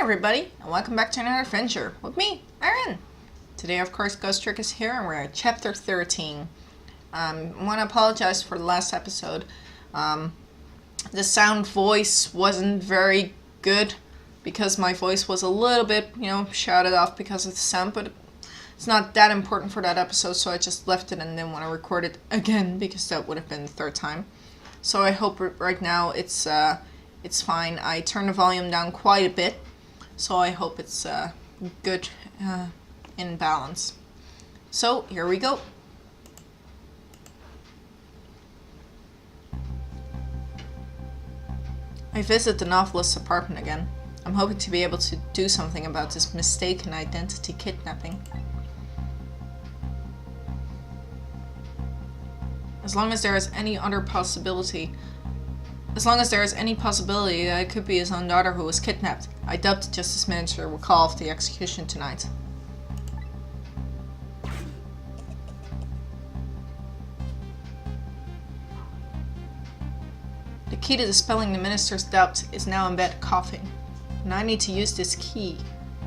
everybody, and welcome back to another adventure with me, Ayrenne. Today, of course, Ghost Trick is here, and we're at Chapter 13. I want to apologize for the last episode. The sound voice wasn't very good, because my voice was a little bit, shouted off because of the sound, but it's not that important for that episode, so I just left it and didn't want to record it again, because that would have been the third time. So I hope right now it's fine. I turned the volume down quite a bit, so I hope it's good in balance. So here we go. I visit the novelist's apartment again. I'm hoping to be able to do something about this mistaken identity kidnapping. As long as there is any possibility that it could be his own daughter who was kidnapped, I doubt the Justice Minister will call off the execution tonight. The key to dispelling the Minister's doubt is now in bed coughing, and I need to use this key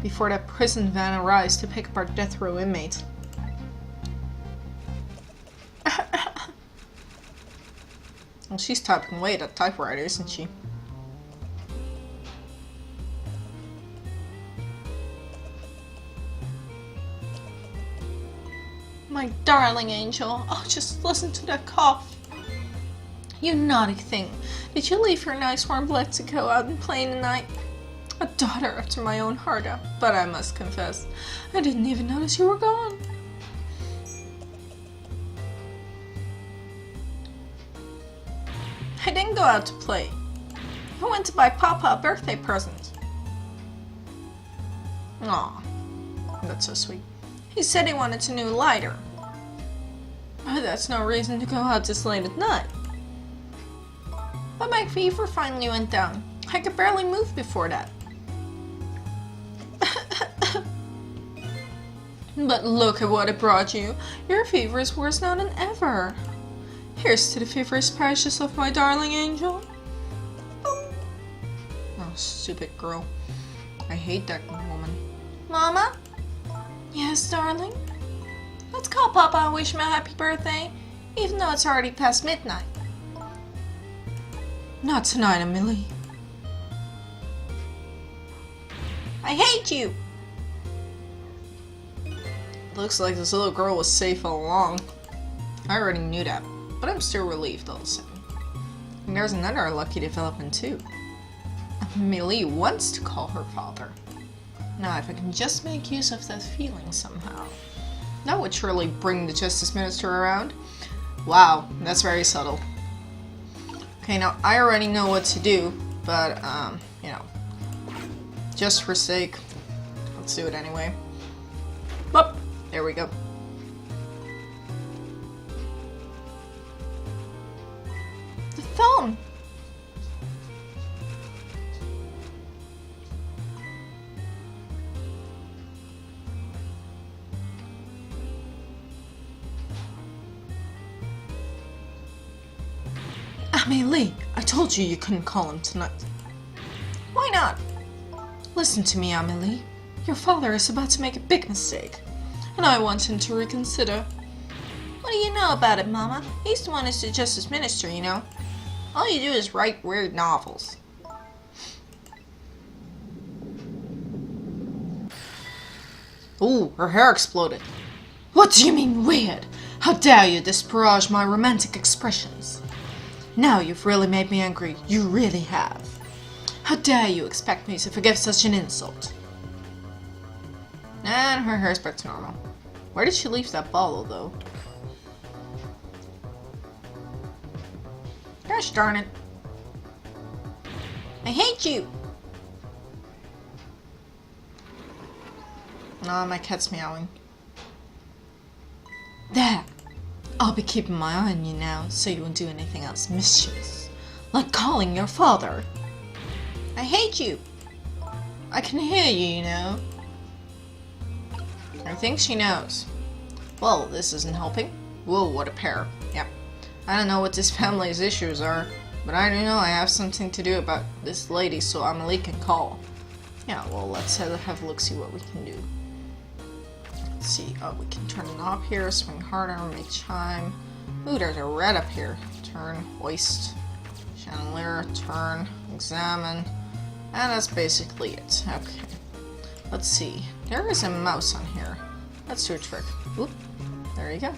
before that prison van arrives to pick up our death row inmate. Well, she's typing away at a typewriter, isn't she? My darling angel, oh, just listen to that cough. You naughty thing. Did you leave your nice warm blood to go out and play in the night? A daughter after my own heart, but I must confess, I didn't even notice you were gone. I didn't go out to play. I went to buy Papa a birthday present. Aw, that's so sweet. He said he wanted a new lighter. But that's no reason to go out this late at night. But my fever finally went down. I could barely move before that. But look at what it brought you. Your fever is worse now than ever. Here's to the feverish precious of my darling angel. Oh, stupid girl. I hate that woman. Mama? Yes, darling? Let's call Papa and wish him a happy birthday, even though it's already past midnight. Not tonight, Amelie. I hate you! Looks like this little girl was safe all along. I already knew that. But I'm still relieved all the same. And there's another lucky development too. Amelie wants to call her father. Now if I can just make use of that feeling somehow. That would surely bring the Justice Minister around. Wow, that's very subtle. Okay, now I already know what to do, but just for sake, let's do it anyway. Boop, there we go. Phone. Amelie, I told you couldn't call him tonight. Why not? Listen to me, Amelie. Your father is about to make a big mistake, and I want him to reconsider. What do you know about it, Mama? He's the one who's the Justice Minister, you know. All you do is write weird novels. Ooh, her hair exploded. What do you mean weird? How dare you disparage my romantic expressions? Now you've really made me angry. You really have. How dare you expect me to forgive such an insult? And her hair's back to normal. Where did she leave that bottle, though? Gosh darn it. I hate you! No, my cat's meowing. There! I'll be keeping my eye on you now, so you won't do anything else mischievous. Like calling your father. I hate you! I can hear you, you know. I think she knows. Well, this isn't helping. Whoa, what a pair. Yep. I don't know what this family's issues are, but I do know I have something to do about this lady, so Amelie can call. Yeah, well, let's have a look, see what we can do. Let's see. Oh, we can turn the knob here, swing harder, make chime. Ooh, there's a red up here. Turn, hoist, chandelier, turn, examine. And that's basically it. Okay. Let's see. There is a mouse on here. Let's do a trick. Oop. There you go.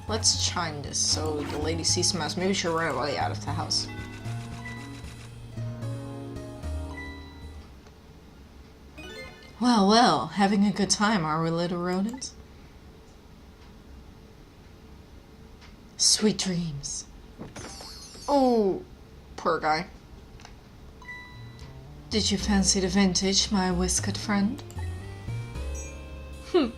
Let's chime this so the lady sees the mouse. Maybe she'll run away out of the house. Well, well, having a good time, are we, little rodents? Sweet dreams. Oh, poor guy. Did you fancy the vintage, my whiskered friend? I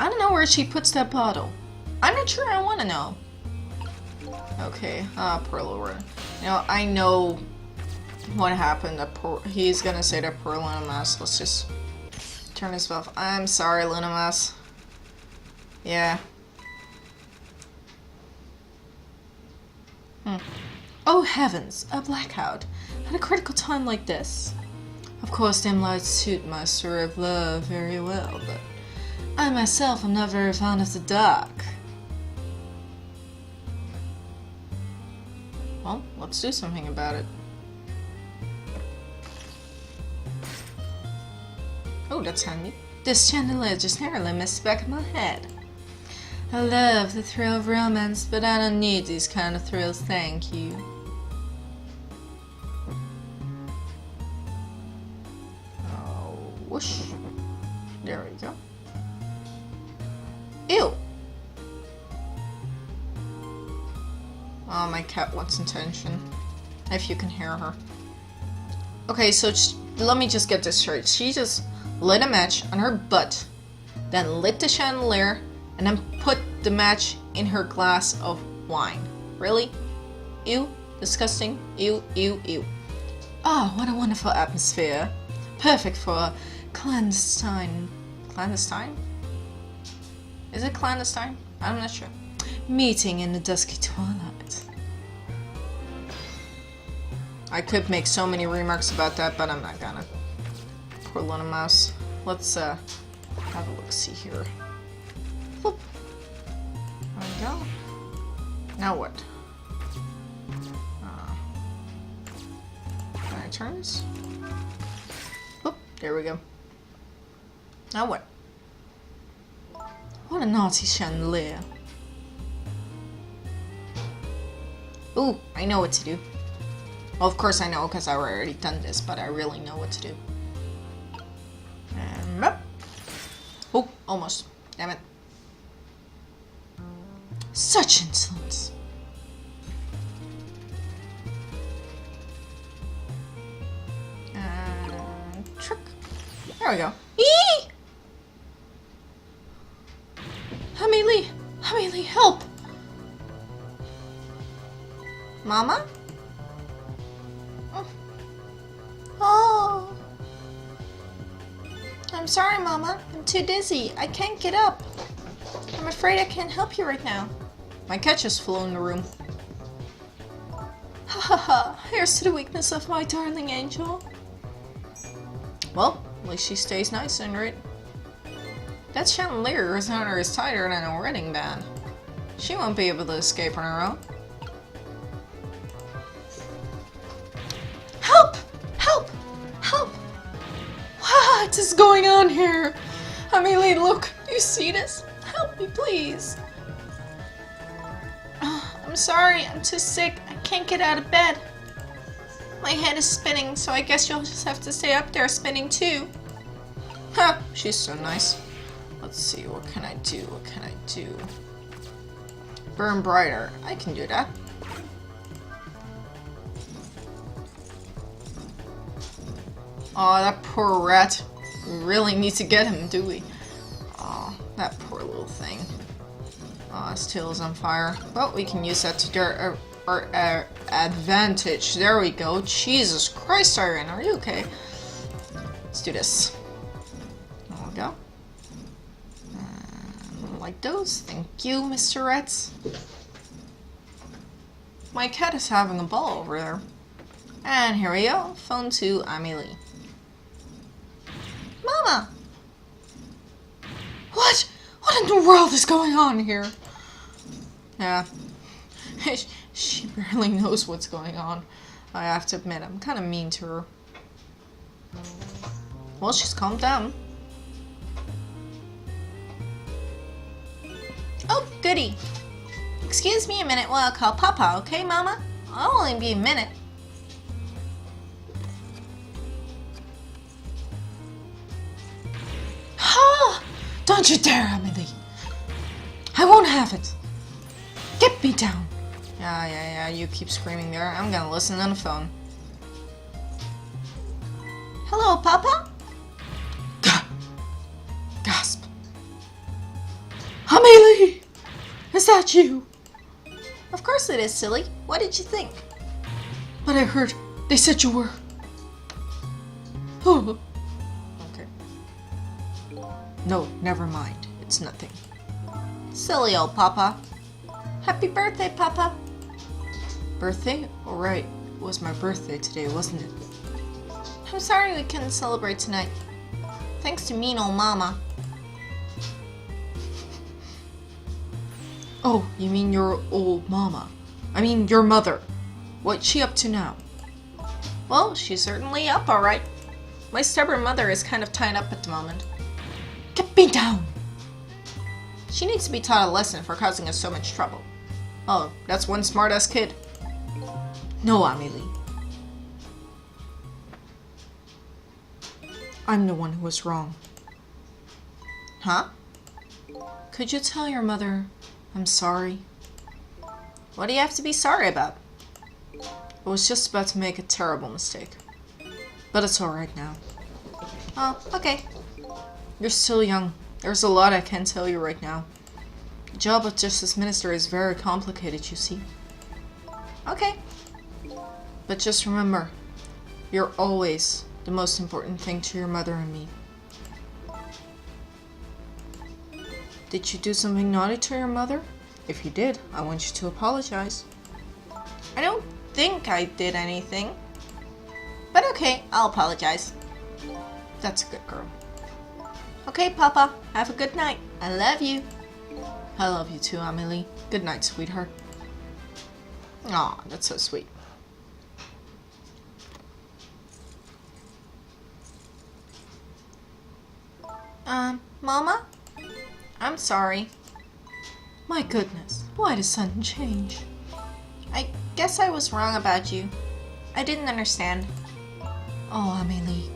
don't know where she puts that bottle. I'm not sure I want to know. Okay, poor little rodent. You know, I know what happened. He's gonna say that poor Luna Mouse. Let's just turn this off. I'm sorry, Luna Mouse. Yeah. Oh heavens, a blackout. At a critical time like this. Of course, dim lights suit my story of love very well, but I myself am not very fond of the dark. Well, let's do something about it. Oh, that's handy. This chandelier just narrowly missed the back of my head. I love the thrill of romance, but I don't need these kind of thrills, thank you. Oh, whoosh. There we go. Ew! Oh, my cat wants attention. If you can hear her. Okay, so let me just get this straight. She just lit a match on her butt, then lit the chandelier, and then put the match in her glass of wine. Really? Ew. Disgusting. Ew, ew, ew. Oh, what a wonderful atmosphere. Perfect for a clandestine... Clandestine? Is it clandestine? I'm not sure. Meeting in the dusky twilight. I could make so many remarks about that, but I'm not gonna. Poor Luna Mouse. Let's have a look-see here. Whoop. There we go. Now what? Can I turn this? Whoop. There we go. Now what? What a naughty chandelier. Ooh, I know what to do. Well, of course I know because I've already done this, but I really know what to do. And up. Oh, almost. Damn it. Such insolence. And trick. There we go. Eee! Amelie, help! Mama? Oh. I'm sorry, Mama. I'm too dizzy. I can't get up. I'm afraid I can't help you right now. My cat just flew in the room. Ha ha ha. Here's to the weakness of my darling angel. Well, at least she stays nice and right. That chandelier is on her is tighter than a wedding band. She won't be able to escape on her own. Help! Help! Help! What is going on here? Amelie, look! Do you see this? Help me, please! I'm sorry, I'm too sick. I can't get out of bed. My head is spinning, so I guess you'll just have to stay up there spinning too. Ha! She's so nice. Let's see, what can I do? What can I do? Burn brighter. I can do that. Oh, that poor rat. We really need to get him, do we? Oh, that poor little thing. Oh, his tail is on fire. Well, we can use that to our advantage. There we go. Jesus Christ, Ayrenne, are you okay? Let's do this. There we go. Like those. Thank you, Mr. Rats. My cat is having a ball over there. And here we go. Phone to Amelie. Mama! What? What in the world is going on here? Yeah. She barely knows what's going on. I have to admit, I'm kind of mean to her. Well, she's calmed down. Oh, goody. Excuse me a minute while I call Papa, okay, Mama? I'll only be a minute. Ha! Don't you dare, Amelie. I won't have it. Get me down. Yeah, you keep screaming there. I'm gonna listen on the phone. Hello, Papa? Gasp. Amelie! Is that you? Of course it is, silly. What did you think? But I heard they said you were. Oh. Okay. No, never mind. It's nothing. Silly old Papa. Happy birthday, Papa. Birthday? Alright. It was my birthday today, wasn't it? I'm sorry we couldn't celebrate tonight. Thanks to mean old Mama. Oh, you mean your old Mama? I mean your mother. What's she up to now? Well, she's certainly up alright. My stubborn mother is kind of tied up at the moment. Get me down! She needs to be taught a lesson for causing us so much trouble. Oh, that's one smart-ass kid. No, Amelie. I'm the one who was wrong. Huh? Could you tell your mother I'm sorry? What do you have to be sorry about? I was just about to make a terrible mistake. But it's alright now. Oh, okay. You're still young. There's a lot I can't tell you right now. The job of Justice Minister is very complicated, you see. Okay. But just remember, you're always the most important thing to your mother and me. Did you do something naughty to your mother? If you did, I want you to apologize. I don't think I did anything. But okay, I'll apologize. That's a good girl. Okay, Papa, have a good night. I love you. I love you too, Amelie. Good night, sweetheart. Aw, that's so sweet. Mama? I'm sorry. My goodness, why the sudden change? I guess I was wrong about you. I didn't understand. Oh, Amelie.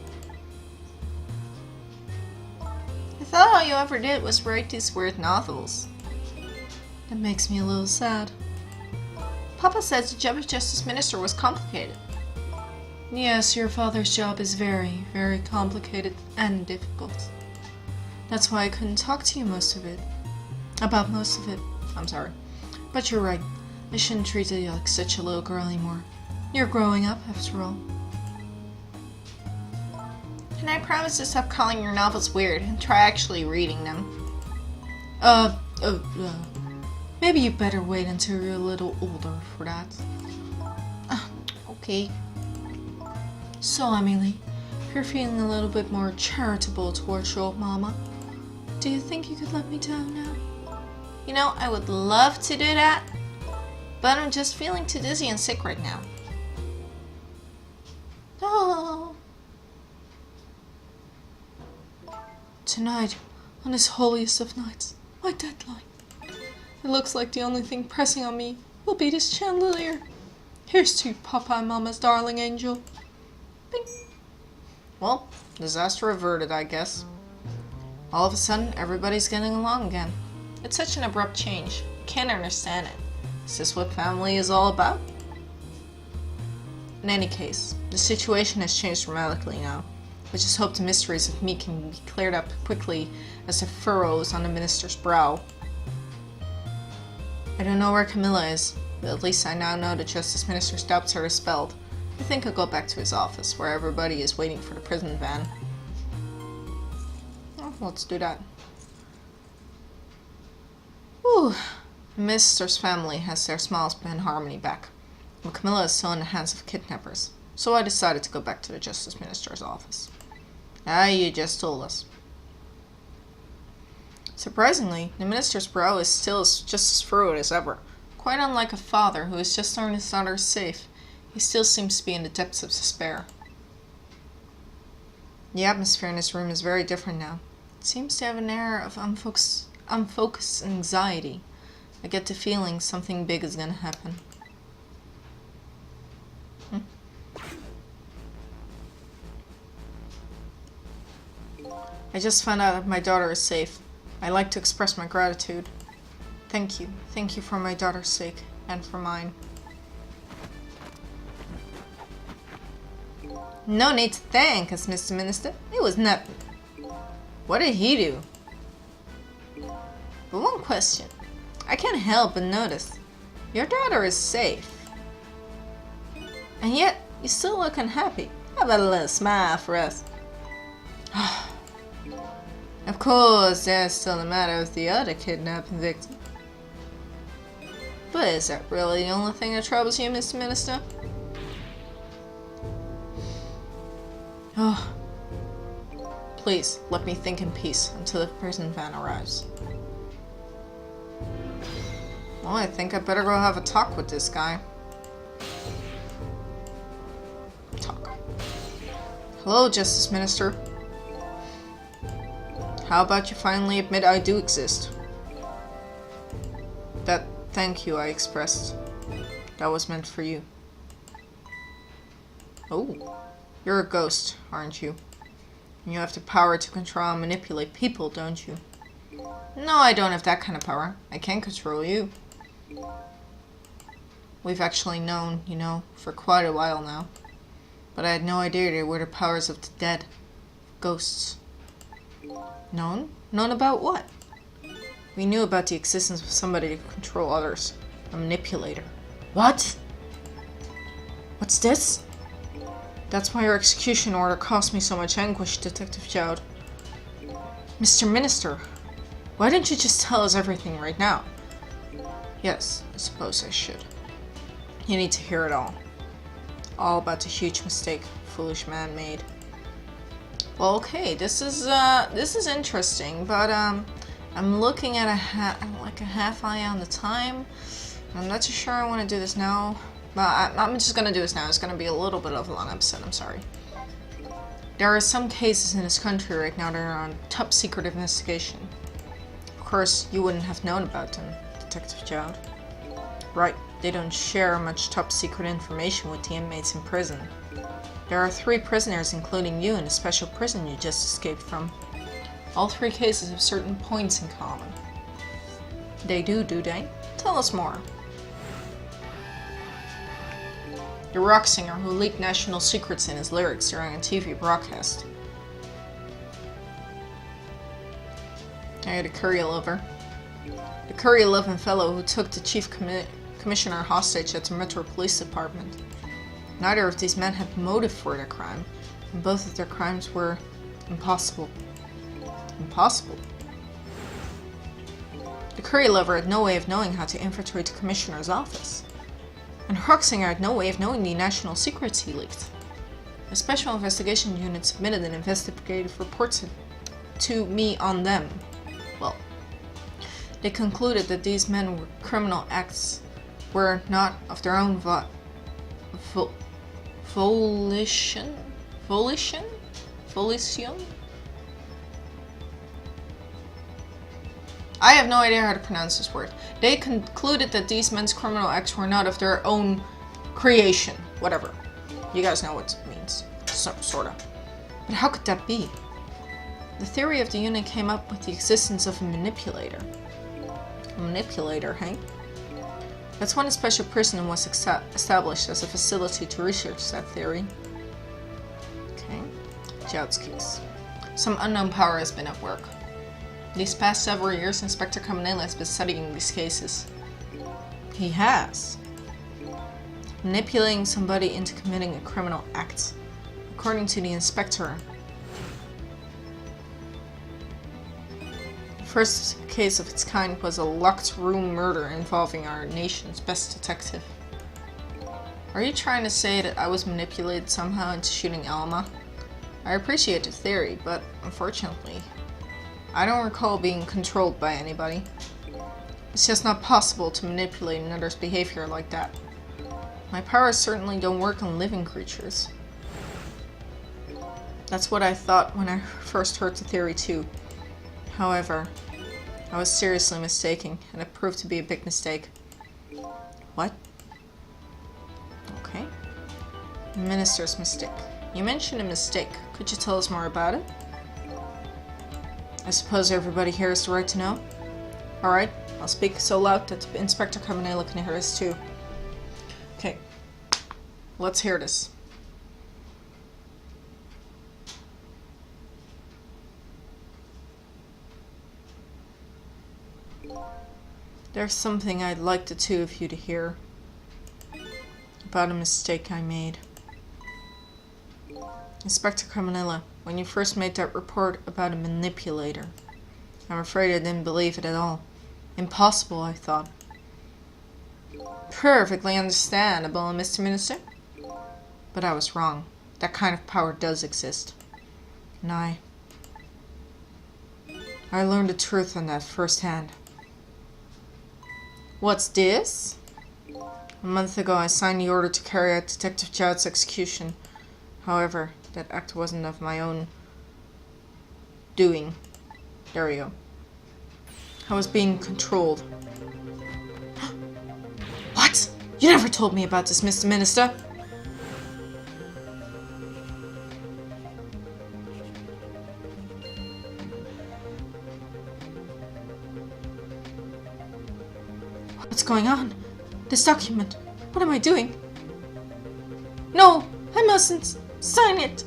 I thought all you ever did was write these weird novels. That makes me a little sad. Papa says the job of Justice Minister was complicated. Yes, your father's job is very, very complicated and difficult. That's why I couldn't talk to you about most of it. I'm sorry. But you're right. I shouldn't treat you like such a little girl anymore. You're growing up, after all. And I promise to stop calling your novels weird and try actually reading them. Maybe you better wait until you're a little older for that. Okay. So, Amelie, if you're feeling a little bit more charitable towards your old Mama, do you think you could let me down now? You know, I would love to do that, but I'm just feeling too dizzy and sick right now. Oh. Tonight, on this holiest of nights, my deadline. It looks like the only thing pressing on me will be this chandelier. Here's to Papa and Mama's darling angel. Bing. Well, disaster averted, I guess. All of a sudden, everybody's getting along again. It's such an abrupt change. Can't understand it. Is this what family is all about? In any case, the situation has changed dramatically now. I just hope the mysteries of me can be cleared up quickly as the furrows on the minister's brow. I don't know where Camilla is, but at least I now know the Justice Minister's doubts are dispelled. I think I'll go back to his office, where everybody is waiting for the prison van. Oh, let's do that. Whew. The minister's family has their small span harmony back, but Camilla is still in the hands of kidnappers. so I decided to go back to the Justice Minister's office. Ah, you just told us. Surprisingly, the minister's brow is still just as furrowed as ever. Quite unlike a father who has just learned his daughter is safe, he still seems to be in the depths of despair. The atmosphere in his room is very different now. It seems to have an air of unfocused anxiety. I get the feeling something big is gonna happen. I just found out that my daughter is safe. I like to express my gratitude. Thank you. Thank you for my daughter's sake, and for mine. No need to thank us, Mr. Minister. It was nothing. What did he do? But one question. I can't help but notice. Your daughter is safe. And yet, you still look unhappy. How about a little smile for us? Of course, there's still the matter with the other kidnapping victim. But is that really the only thing that troubles you, Mr. Minister? Oh. Please, let me think in peace until the prison van arrives. Well, I think I better go have a talk with this guy. Talk. Hello, Justice Minister. How about you finally admit I do exist? That thank you I expressed. That was meant for you. Oh, you're a ghost, aren't you? You have the power to control and manipulate people, don't you? No, I don't have that kind of power. I can't control you. We've actually known, you know, for quite a while now. But I had no idea they were the powers of the dead. Ghosts. Known? Known about what? We knew about the existence of somebody to control others. A manipulator. What? What's this? That's why your execution order caused me so much anguish, Detective Joud. Mr. Minister, why didn't you just tell us everything right now? Yes, I suppose I should. You need to hear it all. All about the huge mistake foolish man made. Well, okay, this is interesting, but I'm looking at a half eye on the time. I'm not too sure I want to do this now, but I'm just gonna do this now. It's gonna be a little bit of a long episode. I'm sorry. There are some cases in this country right now that are on top secret investigation. Of course, you wouldn't have known about them, Detective Joud. Right, they don't share much top secret information with the inmates in prison. There are 3 prisoners, including you, in the special prison you just escaped from. All 3 cases have certain points in common. They do they? Tell us more. The rock singer who leaked national secrets in his lyrics during a TV broadcast. The curry lover. The curry-loving fellow who took the chief commissioner hostage at the Metro Police Department. Neither of these men had motive for their crime, and both of their crimes were impossible. Impossible? The curry lover had no way of knowing how to infiltrate the commissioner's office. And Roxinger had no way of knowing the national secrets he leaked. A special investigation unit submitted an investigative report to me on them. Well, they concluded that these men were criminal acts were not of their own volition? I have no idea how to pronounce this word. They concluded that these men's criminal acts were not of their own creation. Whatever. You guys know what it means. Sorta. But how could that be? The theory of the unit came up with the existence of a manipulator. A manipulator, hey? That's when a special prison was established as a facility to research that theory. Okay. Joud's case. Some unknown power has been at work. These past several years, Inspector Caminella has been studying these cases. He has. Manipulating somebody into committing a criminal act. According to the inspector, the first case of its kind was a locked room murder involving our nation's best detective. Are you trying to say that I was manipulated somehow into shooting Alma? I appreciate the theory, but unfortunately, I don't recall being controlled by anybody. It's just not possible to manipulate another's behavior like that. My powers certainly don't work on living creatures. That's what I thought when I first heard the theory too. However, I was seriously mistaken, and it proved to be a big mistake. What? Okay. Minister's mistake. You mentioned a mistake. Could you tell us more about it? I suppose everybody here has the right to know? Alright, I'll speak so loud that Inspector Cabanela can hear us too. Okay. Let's hear this. There's something I'd like the two of you to hear. About a mistake I made. Inspector Cabanela, when you first made that report about a manipulator, I'm afraid I didn't believe it at all. Impossible, I thought. Perfectly understandable, Mr. Minister. But I was wrong. That kind of power does exist. And I learned the truth on that firsthand. What's this? A month ago, I signed the order to carry out Detective Chowd's execution. However, that act wasn't of my own doing. There we go. I was being controlled. What? You never told me about this, Mr. Minister. What's going on? This document. What am I doing? No, I mustn't sign it.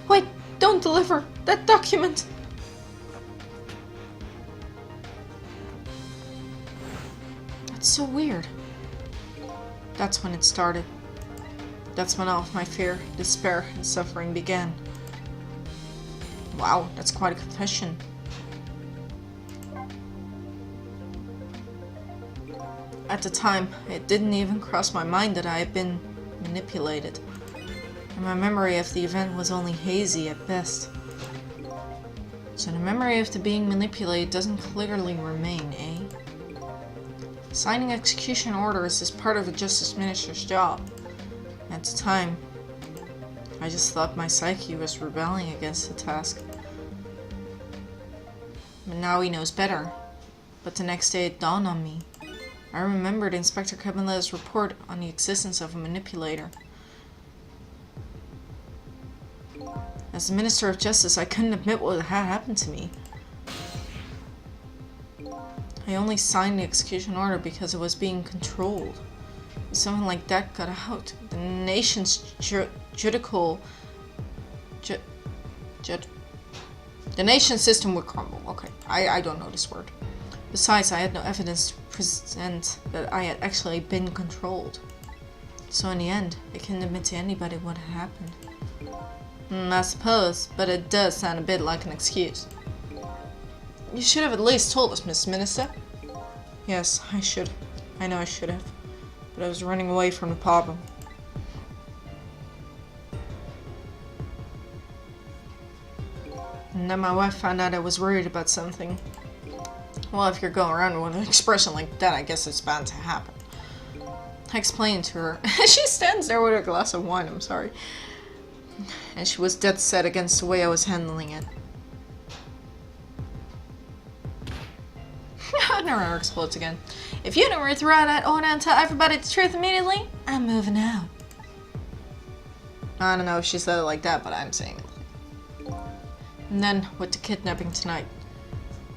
Wait, don't deliver that document. That's so weird. That's when it started. That's when all of my fear, despair, and suffering began. Wow, that's quite a confession. At the time, it didn't even cross my mind that I had been manipulated. And my memory of the event was only hazy at best. So the memory of the being manipulated doesn't clearly remain, eh? Signing execution orders is part of a Justice Minister's job. At the time, I just thought my psyche was rebelling against the task. But now he knows better. But the next day it dawned on me. I remembered Inspector Cabanela's report on the existence of a manipulator. As the Minister of Justice, I couldn't admit what had happened to me. I only signed the execution order because it was being controlled. If something like that got out, the nation's judicial... the nation's system would crumble. Okay, I don't know this word. Besides, I had no evidence to present that I had actually been controlled. So in the end, I couldn't admit to anybody what had happened. I suppose, but it does sound a bit like an excuse. You should have at least told us, Miss Minister. Yes, I should. I know I should have. But I was running away from the problem. And then my wife found out I was worried about something. Well, if you're going around with an expression like that, I guess it's bound to happen. I explained to her. She stands there with a glass of wine, I'm sorry. And she was dead set against the way I was handling it. Her explodes again. If you don't withdraw that order and tell everybody the truth immediately, I'm moving out. I don't know if she said it like that, but I'm saying it. And then, with the kidnapping tonight,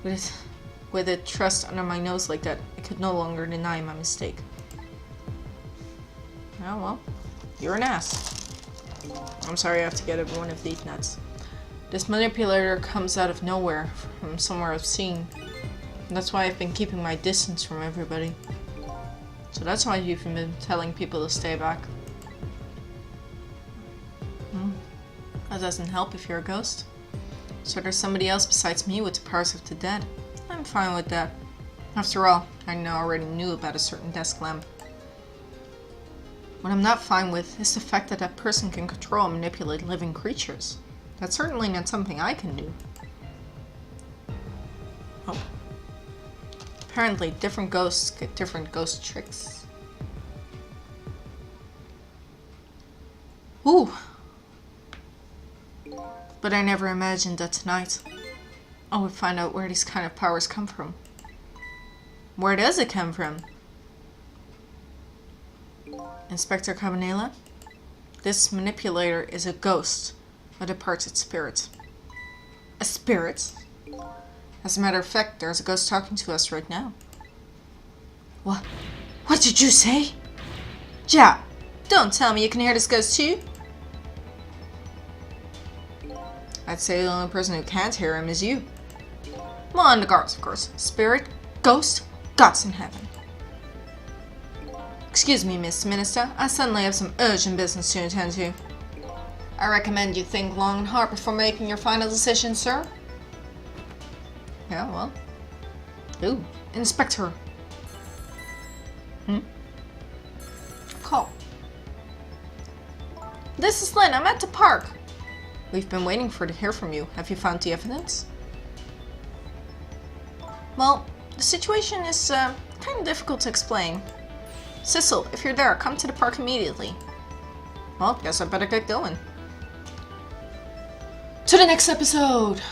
with it thrust under my nose like that, I could no longer deny my mistake. Oh well, you're an ass. I'm sorry I have to get everyone of these nuts. This manipulator comes out of nowhere, from somewhere obscene. And that's why I've been keeping my distance from everybody. So that's why you've been telling people to stay back. That doesn't help if you're a ghost. So there's somebody else besides me with the powers of the dead. I'm fine with that. After all, I already knew about a certain desk lamp. What I'm not fine with is the fact that that person can control and manipulate living creatures. That's certainly not something I can do. Oh. Apparently, different ghosts get different ghost tricks. Ooh! But I never imagined that tonight I would find out where these kind of powers come from. Where does it come from? Inspector Cabanela? This manipulator is a ghost, a departed spirit. A spirit? As a matter of fact, there's a ghost talking to us right now. What? What did you say? Ja, don't tell me you can hear this ghost too. I'd say the only person who can't hear him is you. Well, and the guards, of course. Spirit, ghost, gods in heaven. Excuse me, Mr. Minister. I suddenly have some urgent business to attend to. I recommend you think long and hard before making your final decision, sir. Yeah, well. Ooh, Inspector. Call. This is Lynn. I'm at the park. We've been waiting to hear from you. Have you found the evidence? Well, the situation is kind of difficult to explain. Sissel, if you're there, come to the park immediately. Well, guess I better get going. To the next episode!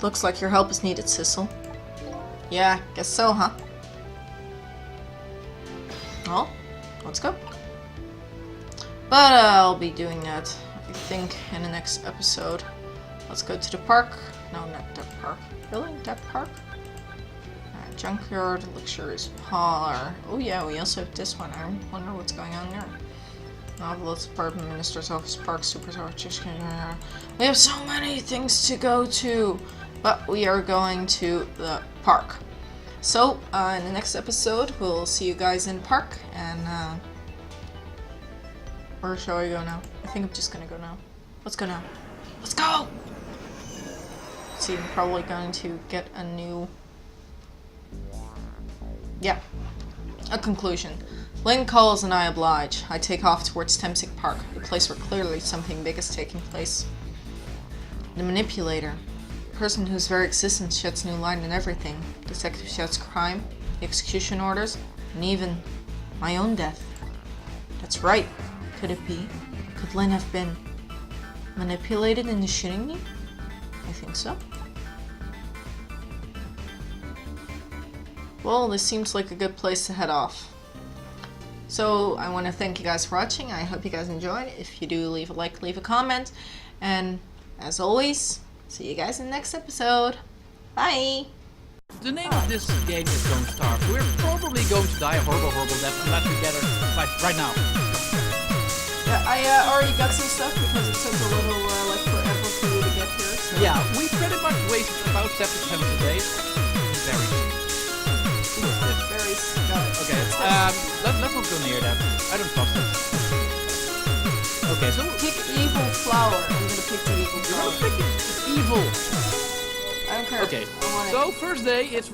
Looks like your help is needed, Sissel. Yeah, guess so, huh? Well, let's go. But I'll be doing that, I think, in the next episode. Let's go to the park. No, not that park. Really? That park? Junkyard, luxurious parlor. Oh yeah, we also have this one. I wonder what's going on there. Novelist apartment, minister's office, park, superchargers. We have so many things to go to, but we are going to the park. So in the next episode, we'll see you guys in the park. And where shall I go now? I think I'm just gonna go now. Let's go now. Let's go. See, I'm probably going to get a new. Yeah, a conclusion. Lynn calls and I oblige. I take off towards Temsic Park, a place where clearly something big is taking place. The manipulator, a person whose very existence sheds new light on everything. Detective shouts crime, the execution orders, and even my own death. That's right. Could it be? Could Lynn have been manipulated into shooting me? I think so. Well, this seems like a good place to head off. So, I want to thank you guys for watching. I hope you guys enjoyed. If you do, leave a like, leave a comment. And, as always, see you guys in the next episode. Bye! The name of this game is Don't Starve. We're probably going to die a horrible death and not together right now. Yeah, I already got some stuff because it took a little, like, forever for you to get here. So. Yeah, we pretty much wasted about 7 days. Very okay, let's not go near that. I don't trust it. Okay, so pick evil flower. I'm gonna pick the evil flower. You're gonna pick it. It's evil. I don't care. Okay, so first day it's